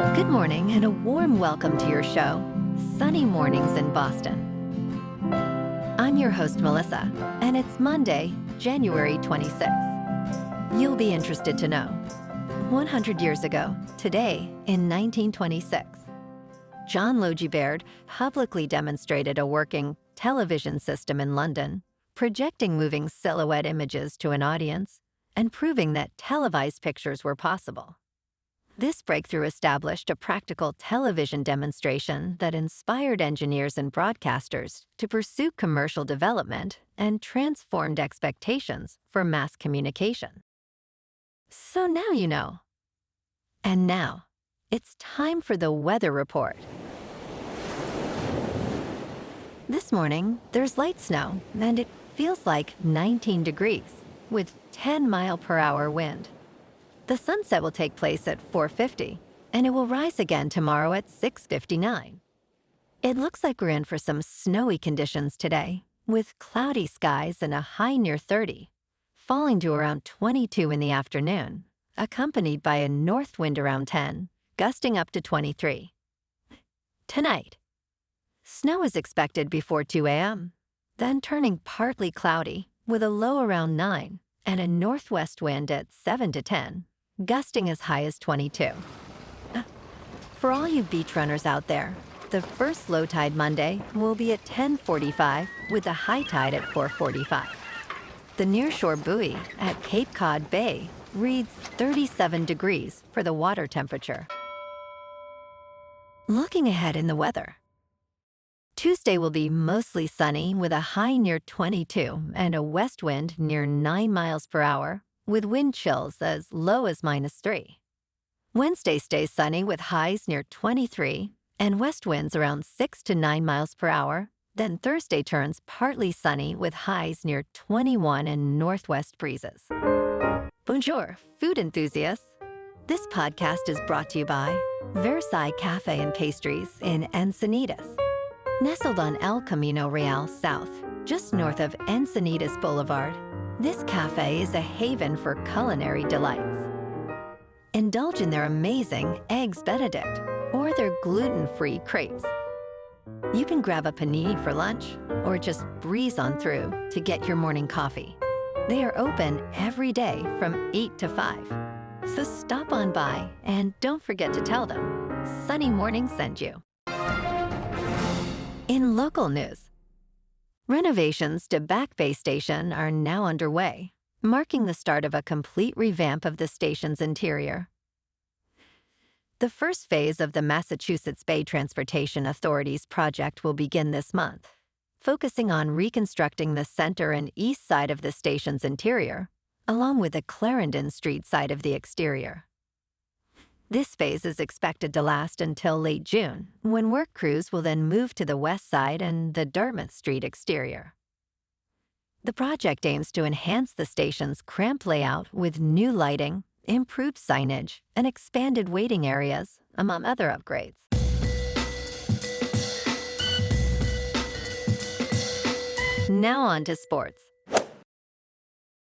Good morning and a warm welcome to your show, Sunny Mornings in Boston. I'm your host, Melissa, and it's Monday, January 26th. You'll be interested to know. 100 years ago, today, in 1926, John Logie Baird publicly demonstrated a working television system in London, projecting moving silhouette images to an audience and proving that televised pictures were possible. This breakthrough established a practical television demonstration that inspired engineers and broadcasters to pursue commercial development and transformed expectations for mass communication. So now you know. And now, it's time for the weather report. This morning, there's light snow, and it feels like 19 degrees, with 10-mile-per-hour wind. The sunset will take place at 4:50, and it will rise again tomorrow at 6:59. It looks like we're in for some snowy conditions today, with cloudy skies and a high near 30, falling to around 22 in the afternoon, accompanied by a north wind around 10, gusting up to 23. Tonight, snow is expected before 2 a.m., then turning partly cloudy with a low around 9 and a northwest wind at 7 to 10, gusting as high as 22. For all you beach runners out there, the first low tide Monday will be at 10:45 with a high tide at 4:45. The nearshore buoy at Cape Cod Bay reads 37 degrees for the water temperature. Looking ahead in the weather. Tuesday will be mostly sunny with a high near 22 and a west wind near 9 miles per hour, with wind chills as low as -3. Wednesday stays sunny with highs near 23 and west winds around 6 to 9 miles per hour. Then Thursday turns partly sunny with highs near 21 and northwest breezes. Bonjour, food enthusiasts. This podcast is brought to you by Versailles Cafe and Pastries in Encinitas. Nestled on El Camino Real South, just north of Encinitas Boulevard, this cafe is a haven for culinary delights. Indulge in their amazing Eggs Benedict or their gluten-free crepes. You can grab a panini for lunch or just breeze on through to get your morning coffee. They are open every day from 8 to 5. So stop on by and don't forget to tell them Sunny Morning sent you. In local news, renovations to Back Bay Station are now underway, marking the start of a complete revamp of the station's interior. The first phase of the Massachusetts Bay Transportation Authority's project will begin this month, focusing on reconstructing the center and east side of the station's interior, along with the Clarendon Street side of the exterior. This phase is expected to last until late June, when work crews will then move to the west side and the Dartmouth Street exterior. The project aims to enhance the station's cramped layout with new lighting, improved signage, and expanded waiting areas, among other upgrades. Now on to sports.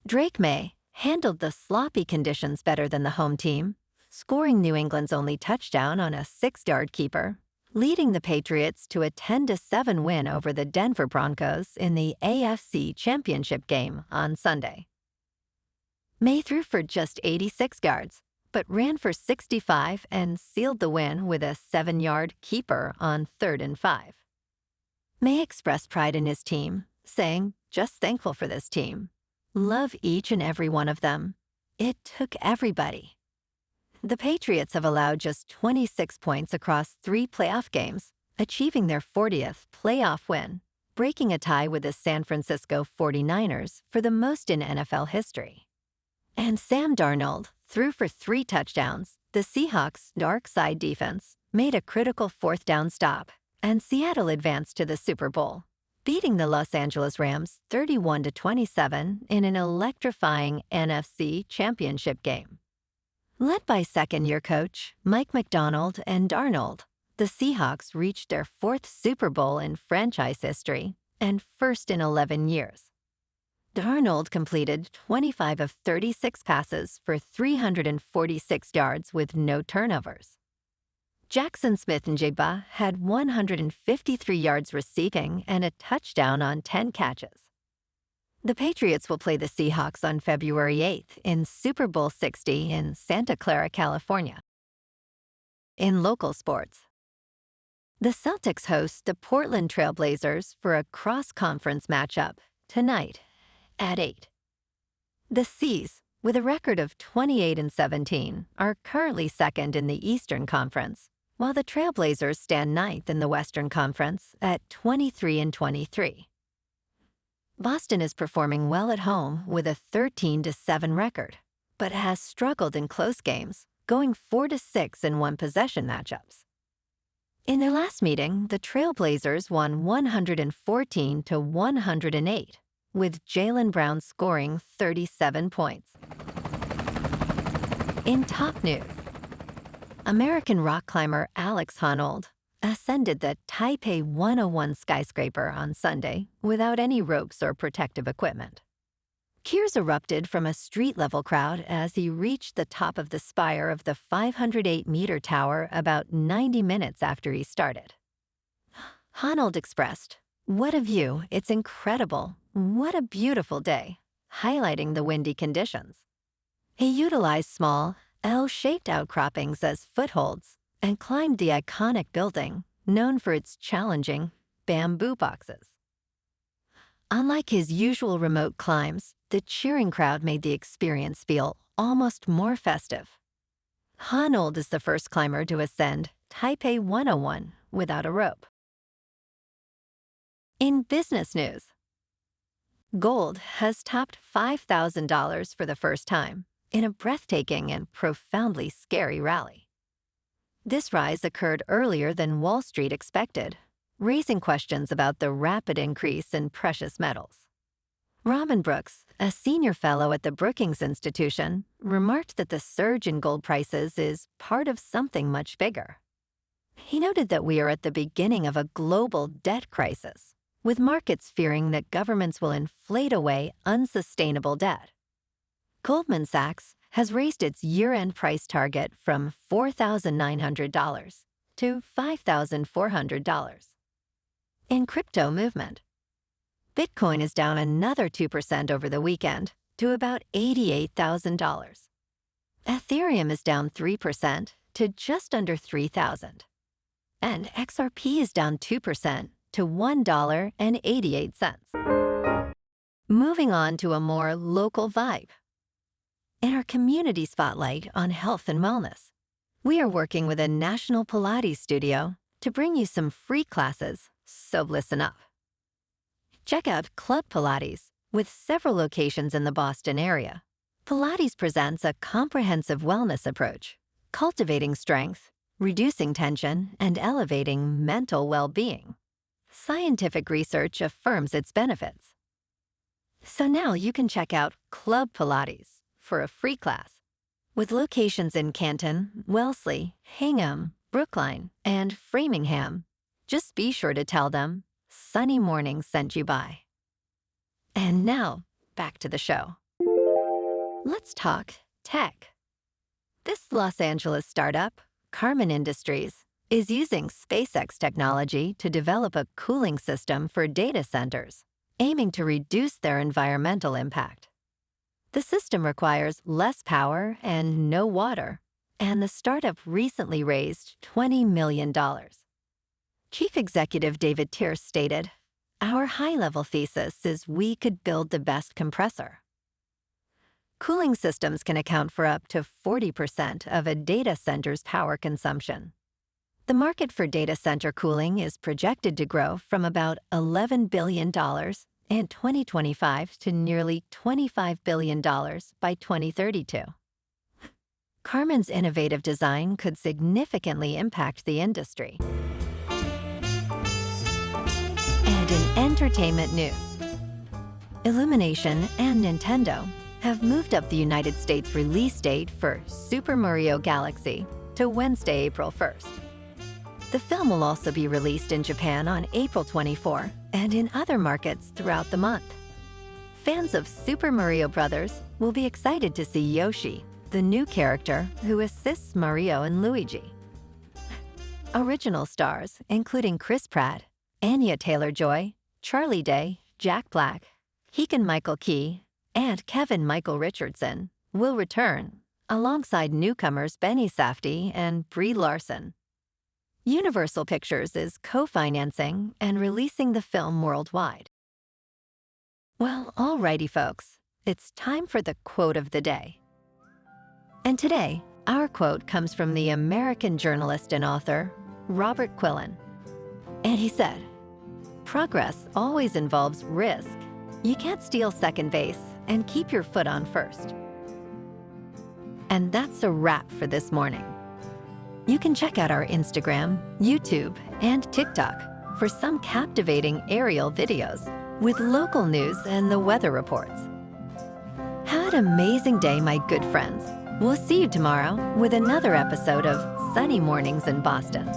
Drake May handled the sloppy conditions better than the home team, scoring New England's only touchdown on a 6-yard keeper, leading the Patriots to a 10-7 win over the Denver Broncos in the AFC Championship game on Sunday. May threw for just 86 yards, but ran for 65 and sealed the win with a 7-yard keeper on 3rd and 5. May expressed pride in his team, saying, "Just thankful for this team. Love each and every one of them. It took everybody." The Patriots have allowed just 26 points across 3 playoff games, achieving their 40th playoff win, breaking a tie with the San Francisco 49ers for the most in NFL history. And Sam Darnold threw for 3 touchdowns. The Seahawks' dark side defense made a critical 4th down stop, and Seattle advanced to the Super Bowl, beating the Los Angeles Rams 31-27 in an electrifying NFC Championship game. Led by second-year coach Mike McDonald and Darnold, the Seahawks reached their 4th Super Bowl in franchise history and first in 11 years. Darnold completed 25 of 36 passes for 346 yards with no turnovers. Jackson Smith-Njigba had 153 yards receiving and a touchdown on 10 catches. The Patriots will play the Seahawks on February 8th in Super Bowl 60 in Santa Clara, California. In local sports, the Celtics host the Portland Trail Blazers for a cross-conference matchup tonight at 8. The Seas, with a record of 28-17, are currently second in the Eastern Conference, while the Trailblazers stand ninth in the Western Conference at 23-23. Boston is performing well at home with a 13-7 record, but has struggled in close games, going 4-6 in one-possession matchups. In their last meeting, the Trailblazers won 114-108, with Jaylen Brown scoring 37 points. In top news, American rock climber Alex Honnold ascended the Taipei 101 skyscraper on Sunday without any ropes or protective equipment. Cheers erupted from a street-level crowd as he reached the top of the spire of the 508-meter tower about 90 minutes after he started. Honnold expressed, "What a view, it's incredible, what a beautiful day," highlighting the windy conditions. He utilized small, L-shaped outcroppings as footholds and climbed the iconic building, known for its challenging bamboo boxes. Unlike his usual remote climbs, the cheering crowd made the experience feel almost more festive. Honnold is the first climber to ascend Taipei 101 without a rope. In business news, gold has topped $5,000 for the first time in a breathtaking and profoundly scary rally. This rise occurred earlier than Wall Street expected, raising questions about the rapid increase in precious metals. Robin Brooks, a senior fellow at the Brookings Institution, remarked that the surge in gold prices is part of something much bigger. He noted that we are at the beginning of a global debt crisis, with markets fearing that governments will inflate away unsustainable debt. Goldman Sachs has raised its year-end price target from $4,900 to $5,400. In crypto movement, Bitcoin is down another 2% over the weekend to about $88,000. Ethereum is down 3% to just under $3,000. And XRP is down 2% to $1.88. Moving on to a more local vibe. In our community spotlight on health and wellness, we are working with a national Pilates studio to bring you some free classes, so listen up. Check out Club Pilates, with several locations in the Boston area. Pilates presents a comprehensive wellness approach, cultivating strength, reducing tension, and elevating mental well-being. Scientific research affirms its benefits. So now you can check out Club Pilates for a free class. With locations in Canton, Wellesley, Hingham, Brookline, and Framingham, just be sure to tell them Sunny Morning sent you by. And now, back to the show. Let's talk tech. This Los Angeles startup, Karman Industries, is using SpaceX technology to develop a cooling system for data centers, aiming to reduce their environmental impact. The system requires less power and no water, and the startup recently raised $20 million. Chief Executive David Tierce stated, "Our high-level thesis is we could build the best compressor." Cooling systems can account for up to 40% of a data center's power consumption. The market for data center cooling is projected to grow from about $11 billion in 2025 to nearly $25 billion by 2032. Karman's innovative design could significantly impact the industry. And in entertainment news, Illumination and Nintendo have moved up the United States release date for Super Mario Galaxy to Wednesday, April 1st. The film will also be released in Japan on April 24 and in other markets throughout the month. Fans of Super Mario Bros. Will be excited to see Yoshi, the new character who assists Mario and Luigi. Original stars, including Chris Pratt, Anya Taylor-Joy, Charlie Day, Jack Black, Keegan-Michael Key, and Kevin Michael Richardson, will return, alongside newcomers Benny Safdie and Brie Larson. Universal Pictures is co-financing and releasing the film worldwide. Well, alrighty folks, it's time for the quote of the day. And today, our quote comes from the American journalist and author, Robert Quillen. And he said, "Progress always involves risk. You can't steal second base and keep your foot on first." And that's a wrap for this morning. You can check out our Instagram, YouTube, and TikTok for some captivating aerial videos with local news and the weather reports. Have an amazing day, my good friends. We'll see you tomorrow with another episode of Sunny Mornings in Boston.